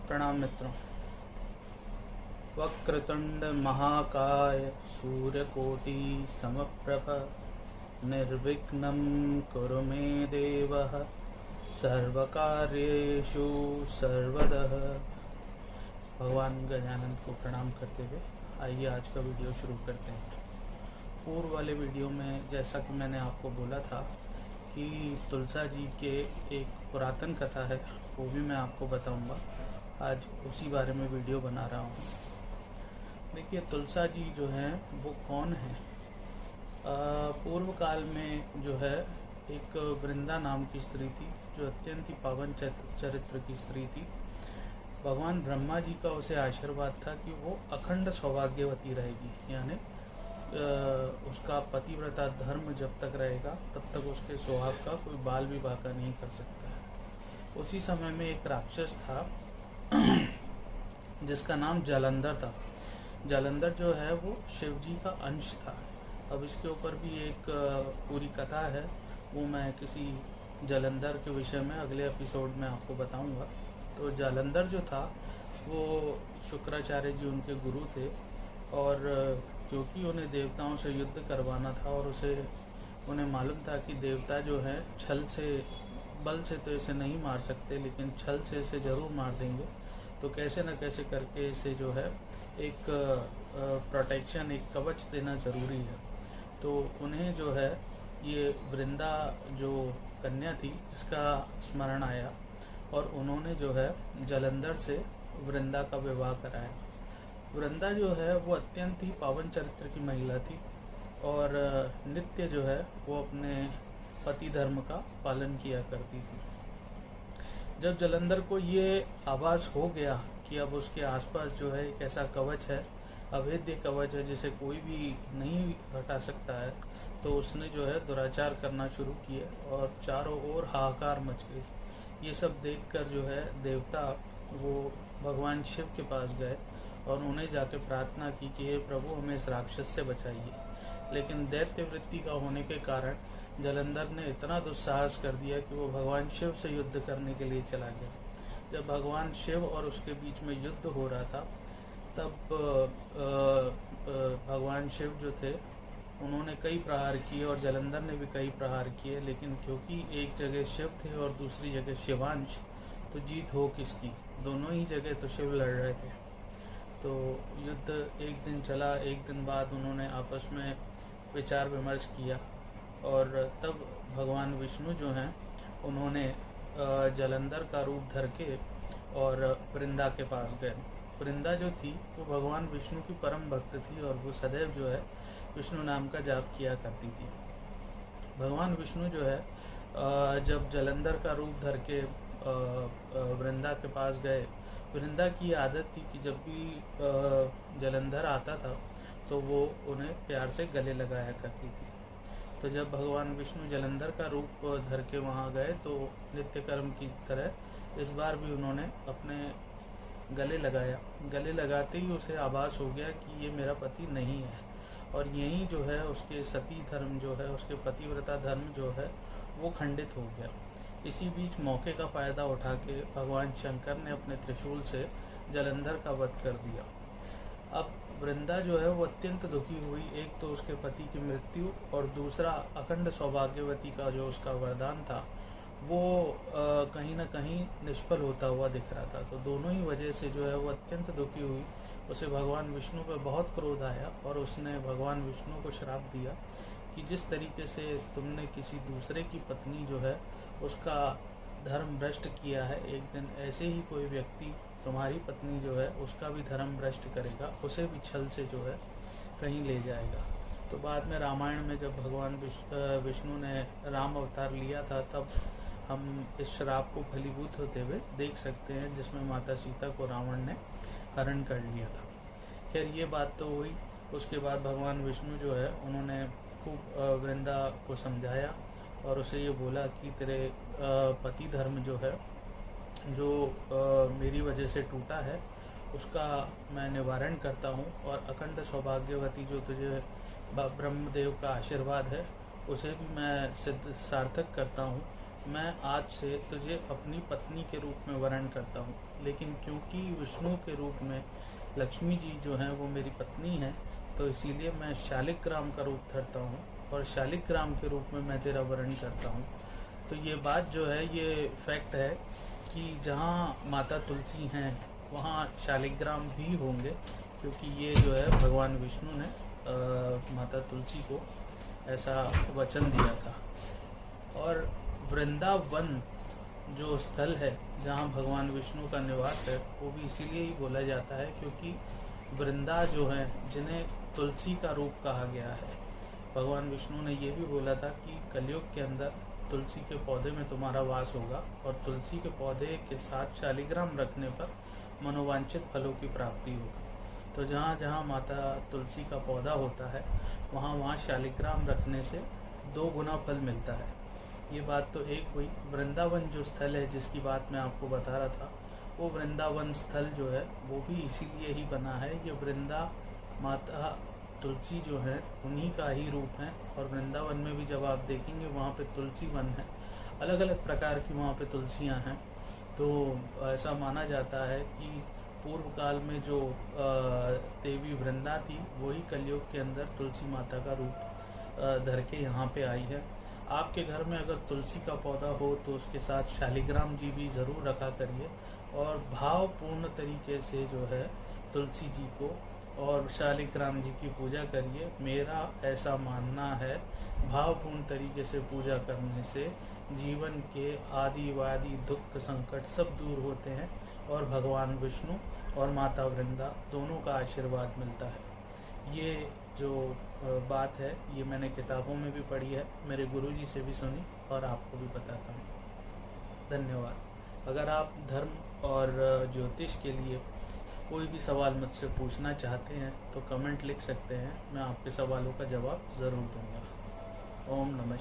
प्रणाम मित्रों। वक्रतुंड महाकाय सूर्यकोटि समप्रभ निर्विघ्नं कुरु मे देव सर्वकार्येषु सर्वदः। भगवान गजानन को प्रणाम करते हुए आइए आज का वीडियो शुरू करते हैं। पूर्व वाले वीडियो में जैसा कि मैंने आपको बोला था कि तुलसा जी के एक पुरातन कथा है, वो भी मैं आपको बताऊंगा। आज उसी बारे में वीडियो बना रहा हूँ। देखिए, तुलसा जी जो हैं वो कौन है। पूर्व काल में जो है एक वृंदा नाम की स्त्री थी, जो अत्यंत ही पावन चरित्र की स्त्री थी। भगवान ब्रह्मा जी का उसे आशीर्वाद था कि वो अखंड सौभाग्यवती रहेगी, यानी उसका पतिव्रता धर्म जब तक रहेगा तब तक उसके सुहाग का कोई बाल विवाह का नहीं कर सकता है। उसी समय में एक राक्षस था जिसका नाम जालंधर था। जालंधर जो है वो शिव जी का अंश था। अब इसके ऊपर भी एक पूरी कथा है, वो मैं किसी जालंधर के विषय में अगले एपिसोड में आपको बताऊंगा। तो जालंधर जो था वो शुक्राचार्य जी उनके गुरु थे, और क्योंकि उन्हें देवताओं से युद्ध करवाना था और उन्हें मालूम था कि देवता जो है छल से, बल से तो इसे नहीं मार सकते, लेकिन छल से इसे जरूर मार देंगे। तो कैसे न कैसे करके इसे जो है एक प्रोटेक्शन, एक कवच देना जरूरी है। तो उन्हें जो है ये वृंदा जो कन्या थी इसका स्मरण आया, और उन्होंने जो है जालंधर से वृंदा का विवाह कराया। वृंदा जो है वो अत्यंत ही पावन चरित्र की महिला थी, और नित्य जो है वो अपने पति धर्म का पालन किया करती थी। जब जालंधर को ये आभास हो गया कि अब उसके आसपास जो है एक ऐसा कवच है, अभेद्य कवच है, जिसे कोई भी नहीं हटा सकता है, तो उसने जो है दुराचार करना शुरू किए और चारों ओर हाहाकार मच गई। ये सब देखकर जो है देवता वो भगवान शिव के पास गए और उन्हें जाके प्रार्थना की कि हे प्रभु, हमें इस राक्षस से बचाइए। लेकिन दैत्य वृत्ति का होने के कारण जालंधर ने इतना दुस्साहस कर दिया कि वो भगवान शिव से युद्ध करने के लिए चला गया। जब भगवान शिव और उसके बीच में युद्ध हो रहा था, तब भगवान शिव जो थे उन्होंने कई प्रहार किए और जालंधर ने भी कई प्रहार किए, लेकिन क्योंकि एक जगह शिव थे और दूसरी जगह शिवांश, तो जीत हो किसकी? दोनों ही जगह तो शिव लड़ रहे थे। तो युद्ध एक दिन चला। एक दिन बाद उन्होंने आपस में विचार विमर्श किया, और तब भगवान विष्णु जो हैं उन्होंने जालंधर का रूप धर के और वृंदा के पास गए। वृंदा जो थी वो भगवान विष्णु की परम भक्त थी, और वो सदैव जो है विष्णु नाम का जाप किया करती थी। भगवान विष्णु जो है जब जालंधर का रूप धर के वृंदा के पास गए, वृंदा की आदत थी कि जब भी जालंधर आता था तो वो उन्हें प्यार से गले लगाया करती थी। तो जब भगवान विष्णु जालंधर का रूप धर के वहाँ गए तो नित्य कर्म की तरह इस बार भी उन्होंने अपने गले लगाया। गले लगाते ही उसे आभास हो गया कि ये मेरा पति नहीं है, और यही जो है उसके सती धर्म जो है, उसके पतिव्रता धर्म जो है वो खंडित हो गया। इसी बीच मौके का फायदा उठा के भगवान शंकर ने अपने त्रिशूल से जालंधर का वध कर दिया। अब वृंदा जो है वो अत्यंत दुखी हुई। एक तो उसके पति की मृत्यु, और दूसरा अखंड सौभाग्यवती का जो उसका वरदान था वो कहीं न कहीं निष्फल होता हुआ दिख रहा था। तो दोनों ही वजह से जो है वो अत्यंत दुखी हुई। उसे भगवान विष्णु पर बहुत क्रोध आया, और उसने भगवान विष्णु को श्राप दिया कि जिस तरीके से तुमने किसी दूसरे की पत्नी जो है उसका धर्म भ्रष्ट किया है, एक दिन ऐसे ही कोई व्यक्ति तुम्हारी पत्नी जो है उसका भी धर्म भ्रष्ट करेगा, उसे भी छल से जो है कहीं ले जाएगा। तो बाद में रामायण में जब भगवान विष्णु ने राम अवतार लिया था, तब हम इस श्राप को फलीभूत होते हुए देख सकते हैं, जिसमें माता सीता को रावण ने हरण कर लिया था। खैर, ये बात तो हुई। उसके बाद भगवान विष्णु जो है उन्होंने खूब वृंदा को समझाया और उसे ये बोला कि तेरे पति धर्म जो है, जो मेरी वजह से टूटा है, उसका मैं निवारण करता हूँ, और अखंड सौभाग्यवती जो तुझे ब्रह्मदेव का आशीर्वाद है उसे भी मैं सिद्ध सार्थक करता हूँ। मैं आज से तुझे अपनी पत्नी के रूप में वर्ण करता हूँ, लेकिन क्योंकि विष्णु के रूप में लक्ष्मी जी जो हैं वो मेरी पत्नी है, तो इसीलिए मैं शालिग्राम का रूप धरता हूँ और शालिग्राम के रूप में मैं तेरा वर्ण करता हूँ। तो ये बात जो है, ये फैक्ट है कि जहाँ माता तुलसी हैं वहाँ शालिग्राम भी होंगे, क्योंकि ये जो है भगवान विष्णु ने माता तुलसी को ऐसा वचन दिया था। और वृंदावन जो स्थल है जहाँ भगवान विष्णु का निवास है, वो भी इसीलिए ही बोला जाता है क्योंकि वृंदा जो है, जिन्हें तुलसी का रूप कहा गया है, भगवान विष्णु ने ये भी बोला था कि कलयुग के अंदर तुलसी के पौधे में तुम्हारा वास होगा और तुलसी के पौधे के साथ शालिग्राम रखने पर मनोवांछित फलों की प्राप्ति होगी। तो जहाँ जहाँ माता तुलसी का पौधा होता है वहाँ वहाँ शालिग्राम रखने से 2 गुना फल मिलता है। ये बात तो एक हुई। वृंदावन जो स्थल है जिसकी बात मैं आपको बता रहा था, वो वृंदावन स्थल जो है वो भी इसीलिए ही बना है। ये वृंदा माता तुलसी जो है उन्हीं का ही रूप है। और वृंदावन में भी जब आप देखेंगे वहाँ पे तुलसी वन है, अलग अलग प्रकार की वहाँ पे तुलसियाँ हैं। तो ऐसा माना जाता है कि पूर्व काल में जो देवी वृंदा थी वही कलयुग के अंदर तुलसी माता का रूप धर के यहाँ पे आई है। आपके घर में अगर तुलसी का पौधा हो तो उसके साथ शालिग्राम जी भी ज़रूर रखा करिए और भावपूर्ण तरीके से जो है तुलसी जी को और शालिग्राम जी की पूजा करिए। मेरा ऐसा मानना है, भावपूर्ण तरीके से पूजा करने से जीवन के आदिवादी दुख संकट सब दूर होते हैं और भगवान विष्णु और माता वृंदा दोनों का आशीर्वाद मिलता है। ये जो बात है ये मैंने किताबों में भी पढ़ी है, मेरे गुरुजी से भी सुनी और आपको भी बताता हूँ। धन्यवाद। अगर आप धर्म और ज्योतिष के लिए कोई भी सवाल मुझसे पूछना चाहते हैं तो कमेंट लिख सकते हैं, मैं आपके सवालों का जवाब ज़रूर दूंगा। ओम नमः